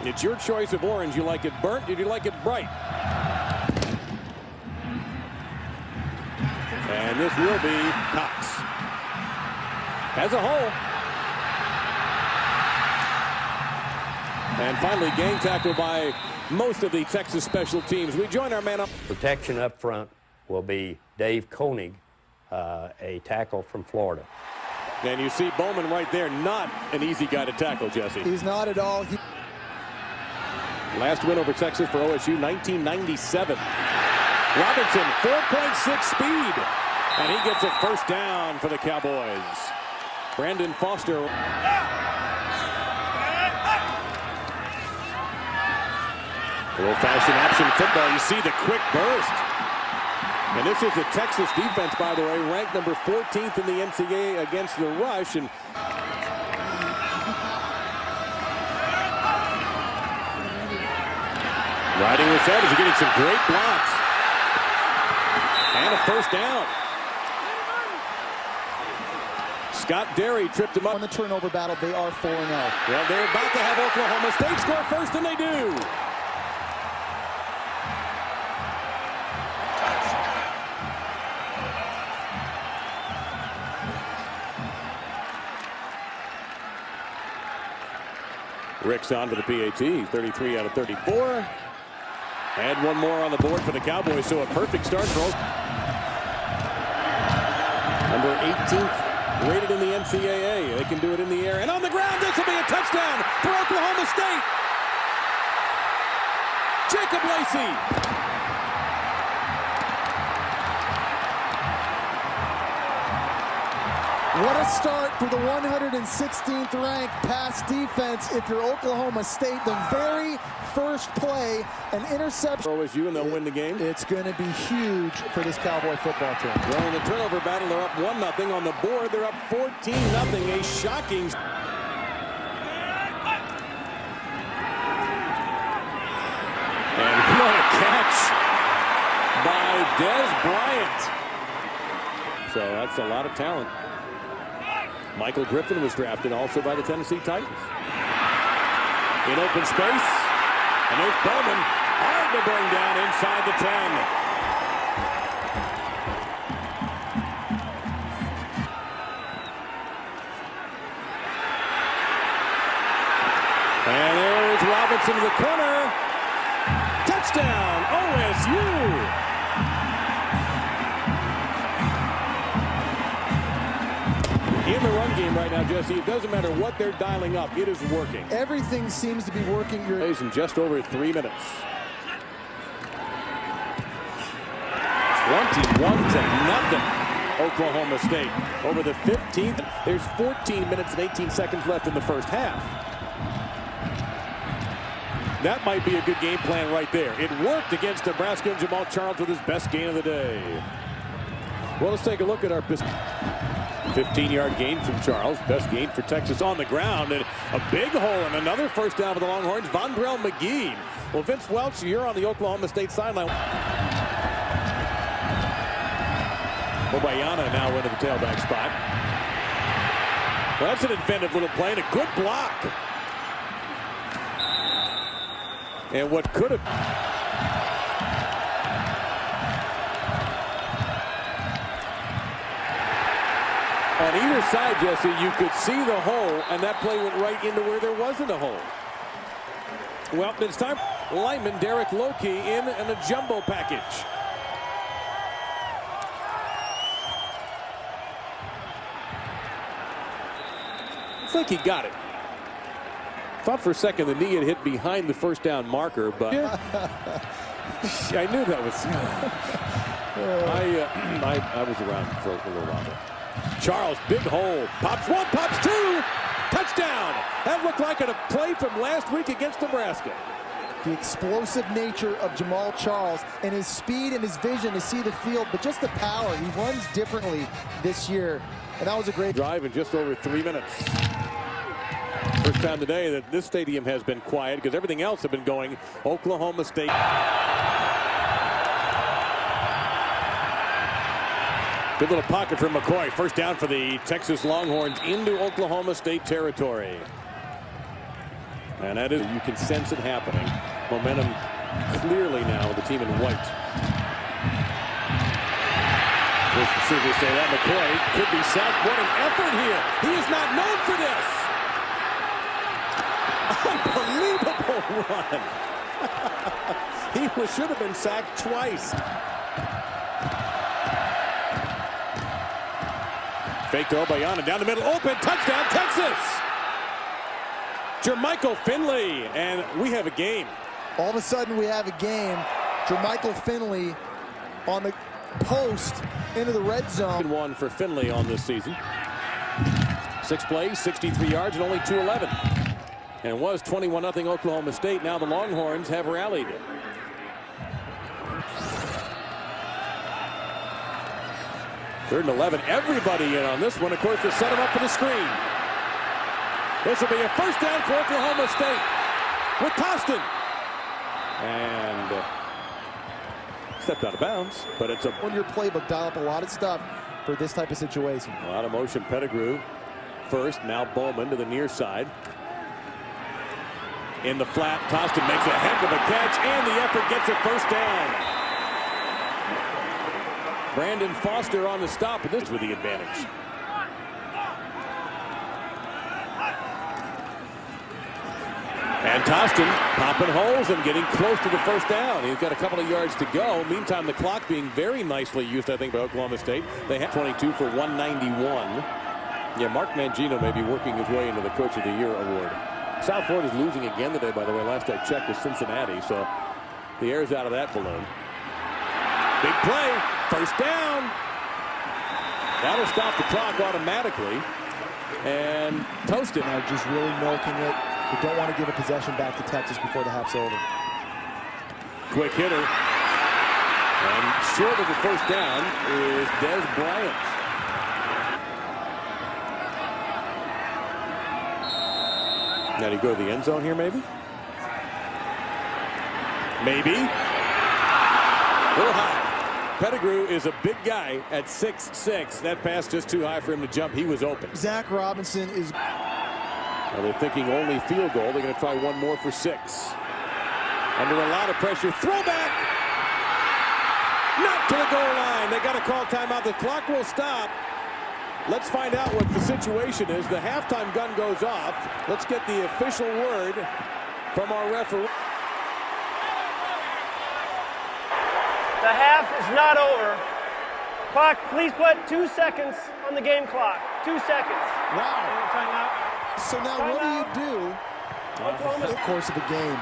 It's your choice of orange. You like it burnt, or do you like it bright? And this will be Cox. As a hole. And finally, gang tackle by most of the Texas special teams. We join our man up. Protection up front will be Dave Koenig, a tackle from Florida. And you see Bowman right there, not an easy guy to tackle, Jesse. He's not at all. Last win over Texas for OSU, 1997. Robinson, 4.6 speed. And he gets a first down for the Cowboys. Brandon Foster. Old-fashioned option football. You see the quick burst. And this is the Texas defense, by the way, ranked number 14th in the NCAA against the rush. And riding with Savage, you're getting some great blocks. And a first down. Scott Derry tripped him up. On the turnover battle, they are 4-0. Well, they're about to have Oklahoma State score first, and they do. Ricks on to the PAT, 33 out of 34. And one more on the board for the Cowboys, so a perfect start for number 18th rated in the NCAA. They can do it in the air and on the ground. This will be a touchdown for Oklahoma State. Jacob Lacey. What a start for the 116th ranked pass defense. If you're Oklahoma State, the very first play, an interception. OSU, and they'll win the game. It's going to be huge for this Cowboy football team. Well, in the turnover battle, they're up 1-0 on the board. They're up 14-0. A shocking. And what a catch by Dez Bryant. So that's a lot of talent. Michael Griffin was drafted also by the Tennessee Titans. In open space. And there's Bowman. Hard to bring down inside the 10. And there's Robinson to the corner. Touchdown, OSU. In the run game right now, Jesse, it doesn't matter what they're dialing up. It is working. Everything seems to be working. In just over 3 minutes. 21-0, Oklahoma State. Over the 15th, there's 14 minutes and 18 seconds left in the first half. That might be a good game plan right there. It worked against Nebraska, and Jamaal Charles with his best gain of the day. Well, let's take a look at our 15-yard gain from Charles. Best gain for Texas on the ground. And a big hole and another first down for the Longhorns. Vondrell McGee. Well, Vince Welch, you're on the Oklahoma State sideline. Obayana now into the tailback spot. Well, that's an inventive little play and a good block. And what could have... On either side, Jesse, you could see the hole, and that play went right into where there wasn't a hole. Well, it's time. Lineman Derek Lokey in a jumbo package. Looks like he got it. Thought for a second the knee had hit behind the first down marker, but I knew that was. I was around for a little while there. Charles, big hole. Pops one, pops two. Touchdown. That looked like a play from last week against Nebraska. The explosive nature of Jamaal Charles and his speed and his vision to see the field, but just the power. He runs differently this year, and that was a great drive in just over 3 minutes. First time today that this stadium has been quiet because everything else has been going. Oklahoma State. Good little pocket from McCoy. First down for the Texas Longhorns into Oklahoma State territory. And that is, you can sense it happening. Momentum clearly now with the team in white. First receivers say that McCoy could be sacked. What an effort here. He is not known for this. Unbelievable run. He should have been sacked twice. Fake to Obayana down the middle. Open. Touchdown, Texas. Jermichael Finley. And we have a game. All of a sudden we have a game. Jermichael Finley on the post into the red zone. One for Finley on this season. 6 plays, 63 yards, and only 211. And it was 21-0 Oklahoma State. Now the Longhorns have rallied. Third and 11. Everybody in on this one. Of course, to set him up for the screen. This will be a first down for Oklahoma State with Tostin. And stepped out of bounds, but it's a one-year playbook. Dial up a lot of stuff for this type of situation. A lot of motion. Pettigrew first. Now Bowman to the near side. In the flat, Tostin makes a heck of a catch, and the effort gets a first down. Brandon Foster on the stop, and this with the advantage. And Tostin popping holes and getting close to the first down. He's got a couple of yards to go. Meantime, the clock being very nicely used, I think, by Oklahoma State. They have 22 for 191. Yeah, Mark Mangino may be working his way into the Coach of the Year award. South Florida is losing again today, by the way. Last I checked with Cincinnati, so the air's out of that balloon. Big play, first down. That'll stop the clock automatically. And Tostin are just really milking it. We don't want to give a possession back to Texas before the half's over. Quick hitter. And short of the first down is Des Bryant. Now, do you go to the end zone here, maybe? Maybe. A little high. Pettigrew is a big guy at 6'6". That pass just too high for him to jump. He was open. Zach Robinson is... Now they're thinking only field goal. They're going to try one more for 6. Under a lot of pressure. Throwback. Not to the goal line. They got to call timeout. The clock will stop. Let's find out what the situation is. The halftime gun goes off. Let's get the official word from our referee. The half is not over. Clock, please put 2 seconds on the game clock. 2 seconds. Wow. Timeout. So now what do you do in the course of the game?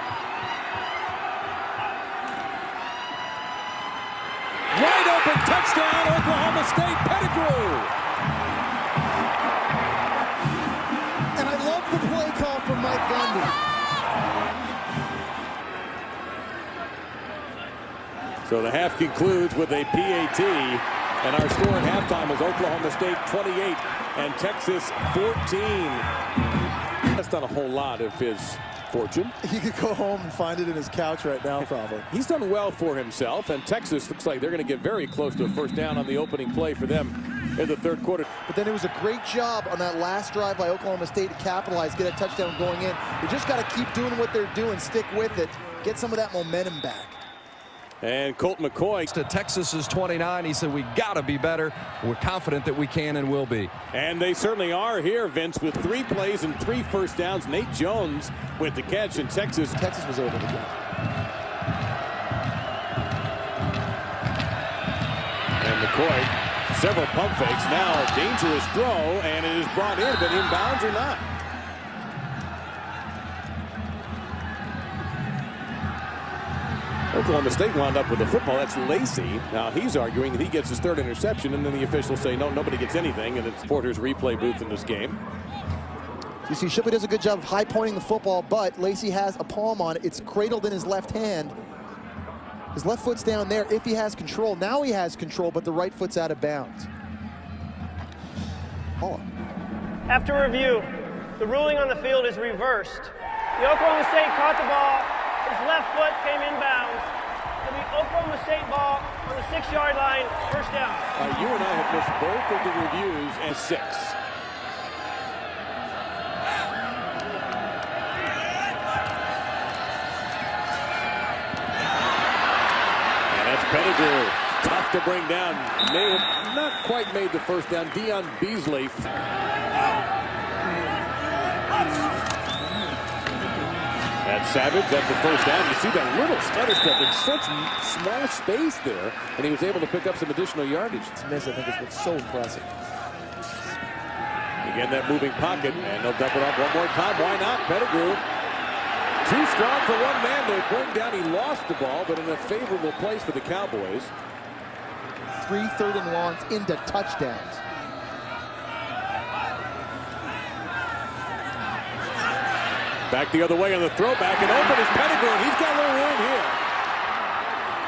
Wide open touchdown, Oklahoma State. Pettigrew. And I love the play call from Mike Gundy. So the half concludes with a PAT, and our score at halftime is Oklahoma State 28 and Texas 14. That's not a whole lot of his fortune. He could go home and find it in his couch right now, probably. He's done well for himself, and Texas looks like they're going to get very close to a first down on the opening play for them in the third quarter. But then it was a great job on that last drive by Oklahoma State to capitalize, get a touchdown going in. They just got to keep doing what they're doing, stick with it, get some of that momentum back. And Colt McCoy. To Texas's 29, he said, we got to be better. We're confident that we can and will be. And they certainly are here, Vince, with 3 plays and 3 first downs. Nate Jones with the catch in Texas. Texas was able to get. And McCoy, several pump fakes. Now a dangerous throw, and it is brought in, but inbounds or not. Oklahoma State wound up with the football. That's Lacey. Now he's arguing that he gets his 3rd interception, and then the officials say, no, nobody gets anything, and it's Porter's replay booth in this game. You see, Shipley does a good job of high-pointing the football, but Lacey has a palm on it. It's cradled in his left hand. His left foot's down there if he has control. Now he has control, but the right foot's out of bounds. Paula. After review, the ruling on the field is reversed. The Oklahoma State caught the ball. His left foot came inbounds. It'll be Oklahoma State ball on the 6-yard line, first down. You and I have missed both of the reviews and 6. Pettigrew, tough to bring down. May have not quite made the first down. Dion Beasley. That's Savage. That's the first down. You see that little stutter step in such small space there, and he was able to pick up some additional yardage. It's missed. I think it's been so impressive. Again, that moving pocket, and they'll dump it off one more time. Why not? Pettigrew. Too strong for one man to bring down. He lost the ball, but in a favorable place for the Cowboys. 3 third and longs into touchdowns. Back the other way on the throwback, and open is Pettigrew, and he's got a little room here.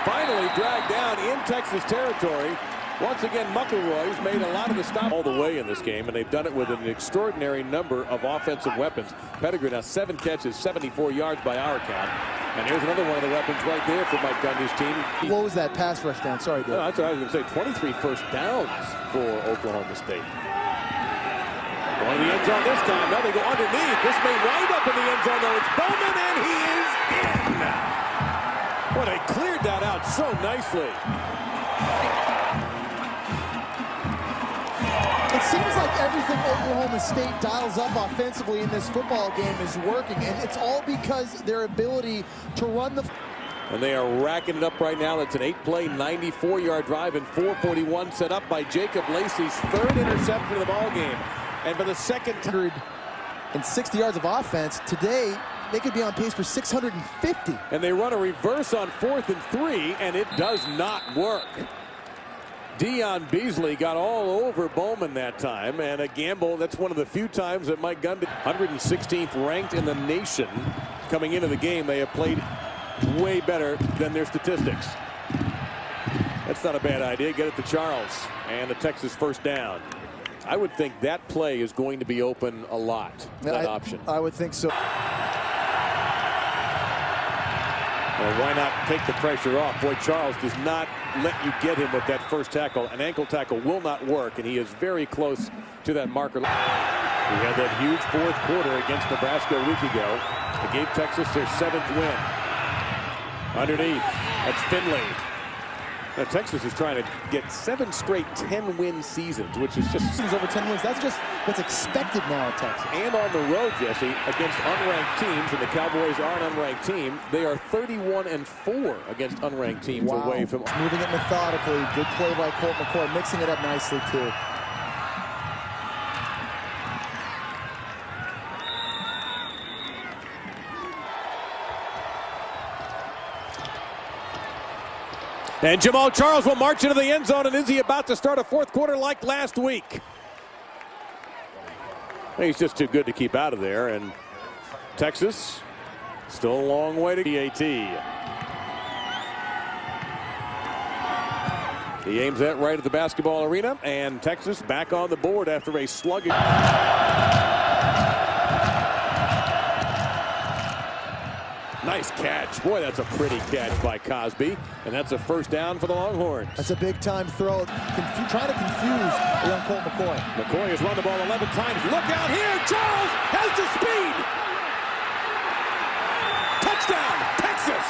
Finally dragged down in Texas territory. Once again, McElroy's made a lot of the stop all the way in this game, and they've done it with an extraordinary number of offensive weapons. Pettigrew now 7 catches, 74 yards by our count. And here's another one of the weapons right there for Mike Gundy's team. What was that pass rush down? Sorry, Dave. No, that's what I was going to say. 23 first downs for Oklahoma State. Going to the end zone this time. Now they go underneath. This may wind up in the end zone, though. It's Bowman, and he is in. Well, they cleared that out so nicely. It seems like everything Oklahoma State dials up offensively in this football game is working, and it's all because their ability to run the... And they are racking it up right now. It's an 8-play, 94-yard drive, and 4:41 set up by Jacob Lacey's 3rd interception of the ball game. And for the second time... 160 yards of offense. Today, they could be on pace for 650. And they run a reverse on 4th and 3, and it does not work. Dion Beasley got all over Bowman that time, and a gamble. That's one of the few times that Mike Gundy, 116th ranked in the nation coming into the game. They have played way better than their statistics. That's not a bad idea. Get it to Charles, and the Texas first down. I would think that play is going to be open a lot, that option. I would think so. Well, why not take the pressure off? Boy, Charles does not let you get him with that first tackle. An ankle tackle will not work, and he is very close to that marker. We had that huge 4th quarter against Nebraska a week ago. It gave Texas their 7th win. Underneath, that's Finley. Now, Texas is trying to get 7 straight 10-win seasons, which is just... over 10 wins. That's just what's expected now at Texas. And on the road, Jesse, against unranked teams, and the Cowboys are an unranked team, they are 31-4 against unranked teams away from... Moving it methodically. Good play by Colt McCoy, mixing it up nicely, too. And Jamal Charles will march into the end zone, and is he about to start a 4th quarter like last week? He's just too good to keep out of there, and Texas still a long way to PAT. He aims that right at the basketball arena, and Texas back on the board after a sluggish... Nice catch. Boy, that's a pretty catch by Cosby. And that's a first down for the Longhorns. That's a big-time throw. Trying to confuse young Colt McCoy. McCoy has run the ball 11 times. Look out here. Charles has the speed. Touchdown, Texas.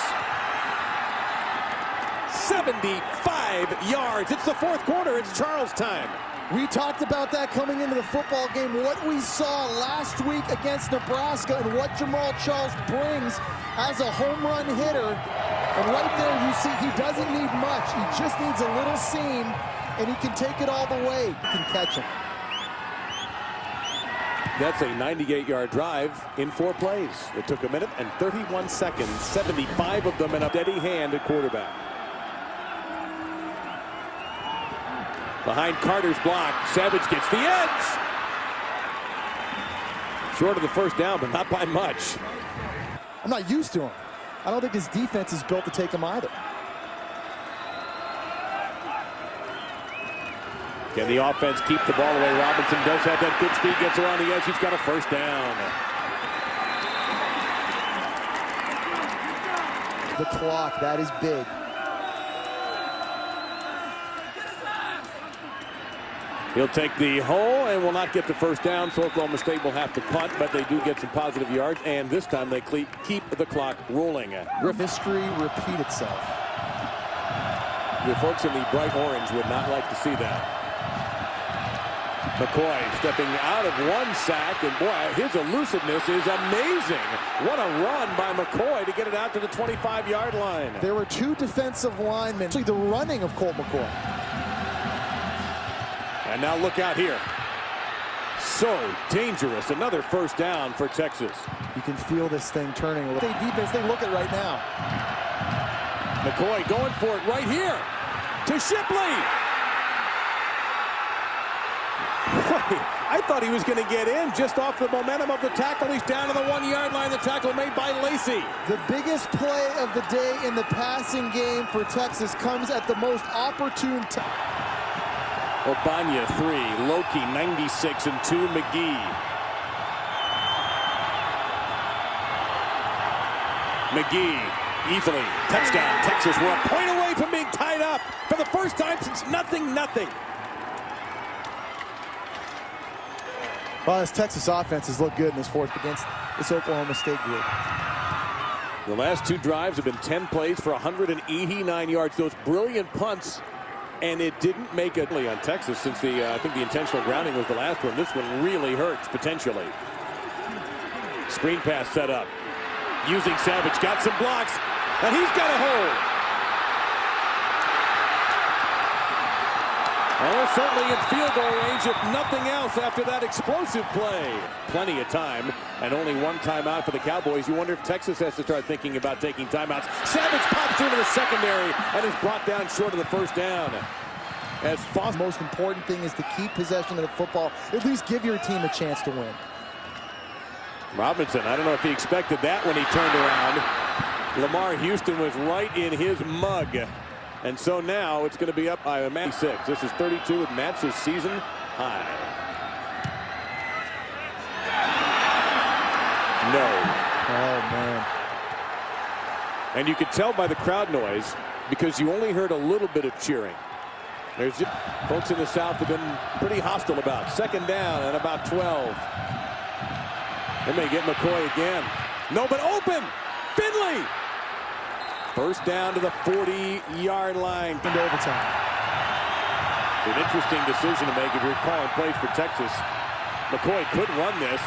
75 yards. It's the 4th quarter. It's Charles time. We talked about that coming into the football game, what we saw last week against Nebraska and what Jamal Charles brings as a home run hitter. And right there you see he doesn't need much. He just needs a little seam, and he can take it all the way. He can catch him. That's a 98-yard drive in 4 plays. It took 1 minute and 31 seconds, 75 of them in a steady hand at quarterback. Behind Carter's block, Savage gets the edge. Short of the first down, but not by much. I'm not used to him. I don't think his defense is built to take him either. Can the offense keep the ball away? Robinson does have that good speed, gets around the edge. He's got a first down. The clock, that is big. He'll take the hole and will not get the first down, so Oklahoma State will have to punt, but they do get some positive yards, and this time they keep the clock rolling. History repeat itself. The folks in the bright orange would not like to see that. McCoy stepping out of one sack, and boy, his elusiveness is amazing. What a run by McCoy to get it out to the 25-yard line. There were two defensive linemen. Actually, the running of Colt McCoy. And now look out here. So dangerous. Another first down for Texas. You can feel this thing turning a little. Defense, they look at right now. McCoy going for it right here to Shipley. I thought he was going to get in just off the momentum of the tackle. He's down to the 1-yard line. The tackle made by Lacy. The biggest play of the day in the passing game for Texas comes at the most opportune time. Ogbanya 3, Loki 96 and 2, McGee. McGee easily touchdown. Texas, we're a point away from being tied up for the first time since nothing. Well, this Texas offense has looked good in this fourth against this Oklahoma State group. The last two drives have been 10 plays for 189 yards. Those brilliant punts, and it didn't make it on Texas since I think the intentional grounding was the last one. This one really hurts potentially. Screen pass set up. Using Savage, got some blocks, and he's got a hold. Well, certainly in field goal range, if nothing else, after that explosive play. Plenty of time, and only one timeout for the Cowboys. You wonder if Texas has to start thinking about taking timeouts. Savage pops into the secondary and is brought down short of the first down. As Foster. The most important thing is to keep possession of the football. At least give your team a chance to win. Robinson, I don't know if he expected that when he turned around. Lamar Houston was right in his mug. And so now it's going to be up by a man 6. This is 32 with Matt's season high. No. Oh, man. And you could tell by the crowd noise because you only heard a little bit of cheering. There's just, folks in the South have been pretty hostile about. Second down and about 12. They may get McCoy again. No, but open. Finley. First down to the 40-yard line. Into overtime. It's an interesting decision to make if you're calling plays for Texas. McCoy could run this,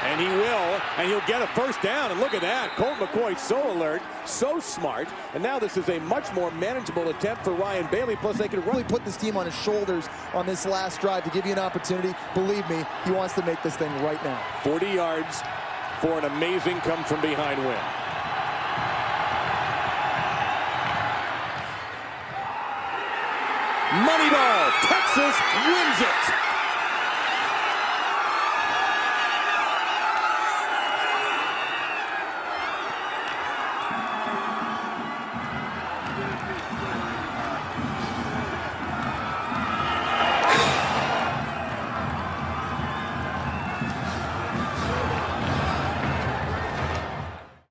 and he will, and he'll get a first down. And look at that. Colt McCoy so alert, so smart. And now this is a much more manageable attempt for Ryan Bailey. Plus, they can really Put this team on his shoulders on this last drive to give you an opportunity. Believe me, he wants to make this thing right now. 40 yards for an amazing come-from-behind win. Moneyball, Texas wins it.